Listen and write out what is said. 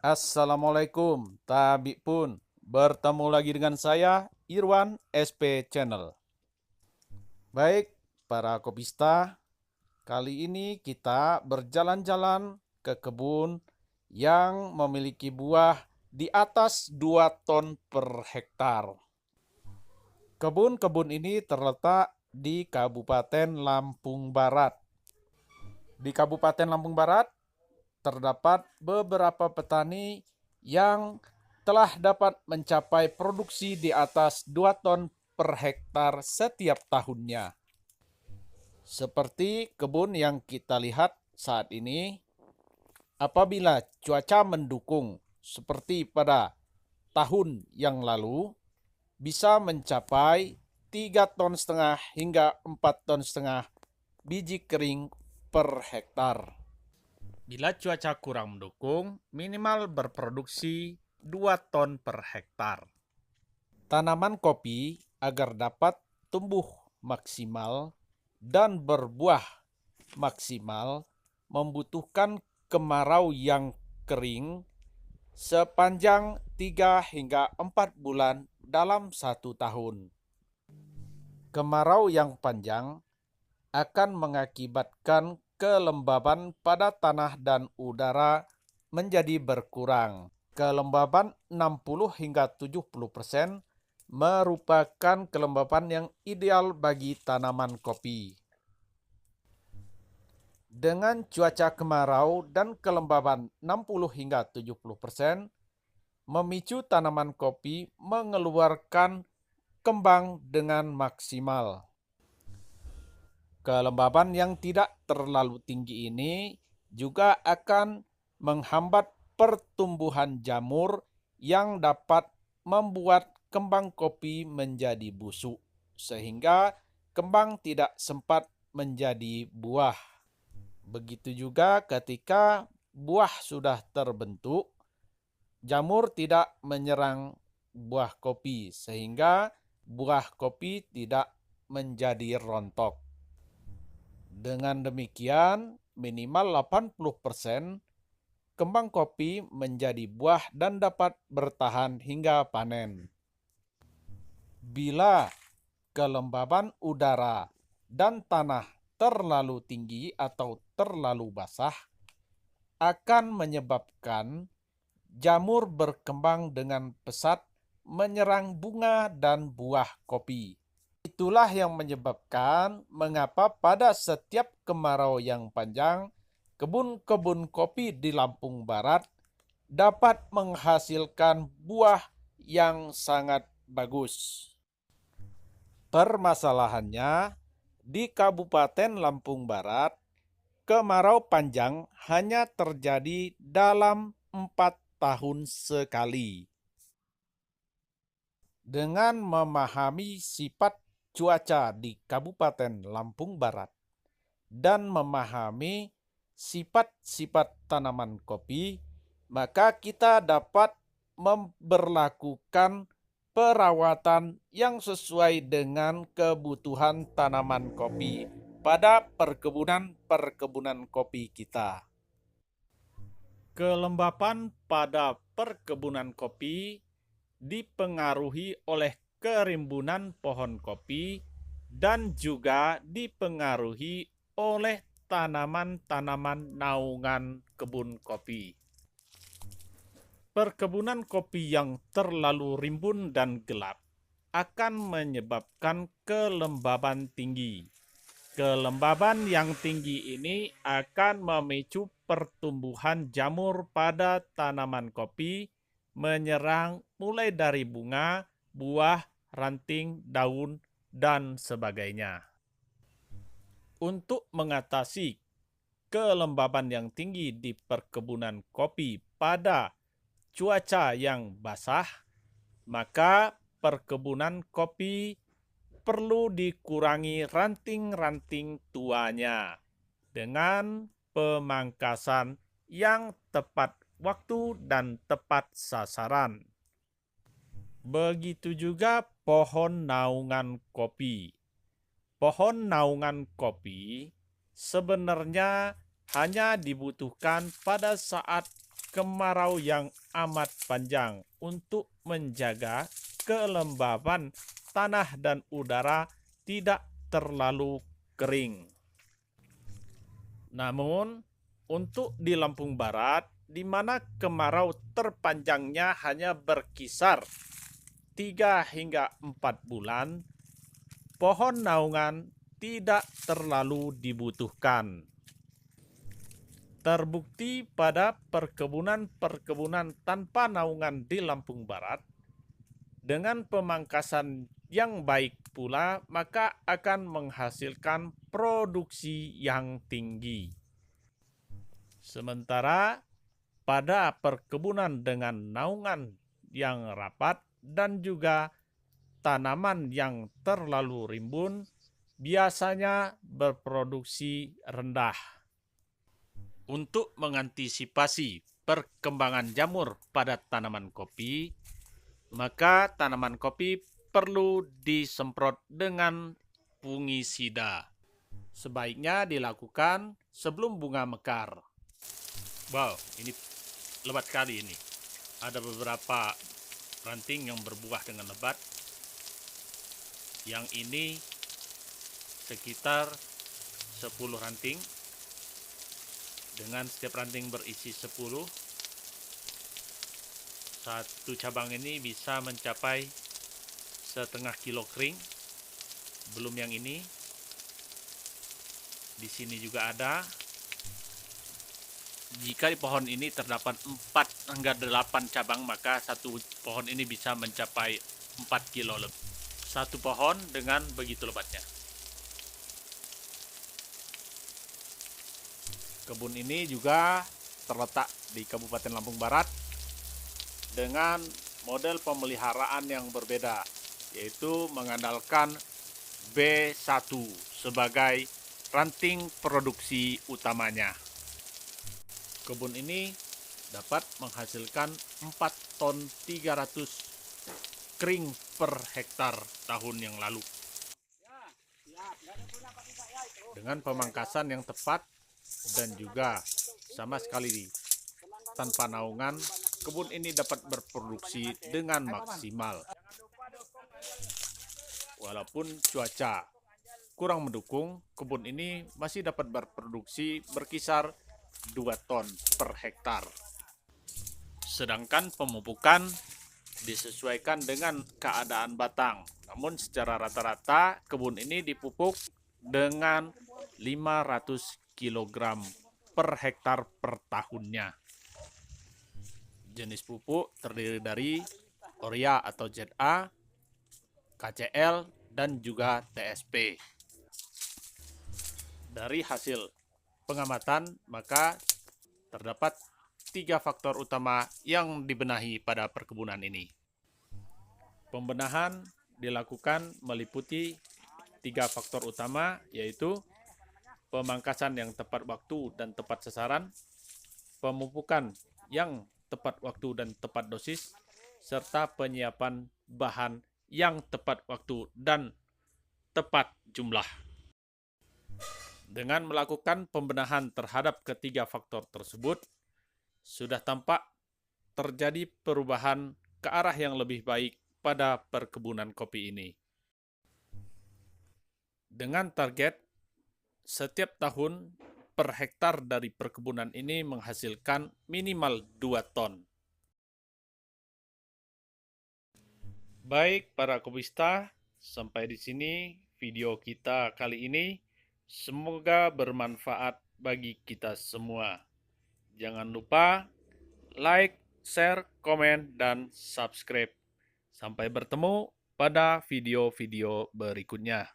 Assalamualaikum, Tabi pun. Bertemu lagi dengan saya, Irwan SP Channel. Baik, para kopista, kali ini kita berjalan-jalan ke kebun yang memiliki buah di atas 2 ton per hektar. Kebun-kebun ini terletak di Kabupaten Lampung Barat. Di Kabupaten Lampung Barat, terdapat beberapa petani yang telah dapat mencapai produksi di atas 2 ton per hektar setiap tahunnya. Seperti kebun yang kita lihat saat ini, apabila cuaca mendukung seperti pada tahun yang lalu, bisa mencapai 3,5 ton hingga 4,5 ton biji kering per hektar. Bila cuaca kurang mendukung, minimal berproduksi 2 ton per hektar. Tanaman kopi agar dapat tumbuh maksimal dan berbuah maksimal membutuhkan kemarau yang kering sepanjang 3 hingga 4 bulan dalam 1 tahun. Kemarau yang panjang akan mengakibatkan kelembaban pada tanah dan udara menjadi berkurang. Kelembaban 60 hingga 70% merupakan kelembaban yang ideal bagi tanaman kopi. Dengan cuaca kemarau dan kelembaban 60 hingga 70%, memicu tanaman kopi mengeluarkan kembang dengan maksimal. Kelembaban yang tidak terlalu tinggi ini juga akan menghambat pertumbuhan jamur yang dapat membuat kembang kopi menjadi busuk, sehingga kembang tidak sempat menjadi buah. Begitu juga ketika buah sudah terbentuk, jamur tidak menyerang buah kopi, sehingga buah kopi tidak menjadi rontok. Dengan demikian, minimal 80% kembang kopi menjadi buah dan dapat bertahan hingga panen. Bila kelembaban udara dan tanah terlalu tinggi atau terlalu basah, akan menyebabkan jamur berkembang dengan pesat menyerang bunga dan buah kopi. Itulah yang menyebabkan mengapa pada setiap kemarau yang panjang, kebun-kebun kopi di Lampung Barat dapat menghasilkan buah yang sangat bagus. Permasalahannya, di Kabupaten Lampung Barat, kemarau panjang hanya terjadi dalam 4 tahun sekali. Dengan memahami sifat cuaca di Kabupaten Lampung Barat dan memahami sifat-sifat tanaman kopi, maka kita dapat memberlakukan perawatan yang sesuai dengan kebutuhan tanaman kopi pada perkebunan kopi kita. Kelembapan pada perkebunan kopi dipengaruhi oleh kerimbunan pohon kopi dan juga dipengaruhi oleh tanaman-tanaman naungan kebun kopi. Perkebunan kopi yang terlalu rimbun dan gelap akan menyebabkan kelembaban tinggi. Kelembaban yang tinggi ini akan memicu pertumbuhan jamur pada tanaman kopi, menyerang mulai dari bunga, buah, ranting, daun, dan sebagainya. Untuk mengatasi kelembaban yang tinggi di perkebunan kopi pada cuaca yang basah, maka perkebunan kopi perlu dikurangi ranting-ranting tuanya dengan pemangkasan yang tepat waktu dan tepat sasaran. Begitu juga pohon naungan kopi. Pohon naungan kopi sebenarnya hanya dibutuhkan pada saat kemarau yang amat panjang untuk menjaga kelembaban tanah dan udara tidak terlalu kering. Namun, untuk di Lampung Barat, di mana kemarau terpanjangnya hanya berkisar 3 hingga 4 bulan, pohon naungan tidak terlalu dibutuhkan. Terbukti pada perkebunan-perkebunan tanpa naungan di Lampung Barat, dengan pemangkasan yang baik pula, maka akan menghasilkan produksi yang tinggi. Sementara pada perkebunan dengan naungan yang rapat dan juga tanaman yang terlalu rimbun biasanya berproduksi rendah. Untuk mengantisipasi perkembangan jamur pada tanaman kopi, maka tanaman kopi perlu disemprot dengan fungisida. Sebaiknya dilakukan sebelum bunga mekar. Wow, ini lebat kali ini. Ada beberapa ranting yang berbuah dengan lebat. Yang ini sekitar 10 ranting. Dengan setiap ranting berisi 10. Satu cabang ini bisa mencapai setengah kilo kering. Belum yang ini. Di sini juga ada. Jika di pohon ini terdapat 4 hingga 8 cabang, maka satu pohon ini bisa mencapai 4 kilo lebih. Satu pohon dengan begitu lebatnya. Kebun ini juga terletak di Kabupaten Lampung Barat dengan model pemeliharaan yang berbeda, yaitu mengandalkan B1 sebagai ranting produksi utamanya. Kebun ini dapat menghasilkan 4 ton 300 kering per hektar tahun yang lalu. Dengan pemangkasan yang tepat dan juga sama sekali tanpa naungan, kebun ini dapat berproduksi dengan maksimal. Walaupun cuaca kurang mendukung, kebun ini masih dapat berproduksi berkisar 2 ton per hektar. Sedangkan pemupukan disesuaikan dengan keadaan batang. Namun secara rata-rata kebun ini dipupuk dengan 500 kg per hektar per tahunnya. Jenis pupuk terdiri dari Urea atau ZA, KCL, dan juga TSP. Dari hasil pengamatan, maka terdapat 3 faktor utama yang dibenahi pada perkebunan ini. Pembenahan dilakukan meliputi 3 faktor utama, yaitu pemangkasan yang tepat waktu dan tepat sasaran, pemupukan yang tepat waktu dan tepat dosis, serta penyiapan bahan yang tepat waktu dan tepat jumlah. Dengan melakukan pembenahan terhadap ketiga faktor tersebut, sudah tampak terjadi perubahan ke arah yang lebih baik pada perkebunan kopi ini. Dengan target setiap tahun per hektar dari perkebunan ini menghasilkan minimal 2 ton. Baik para kopista, sampai di sini video kita kali ini. Semoga bermanfaat bagi kita semua. Jangan lupa like, share, komen, dan subscribe. Sampai bertemu pada video-video berikutnya.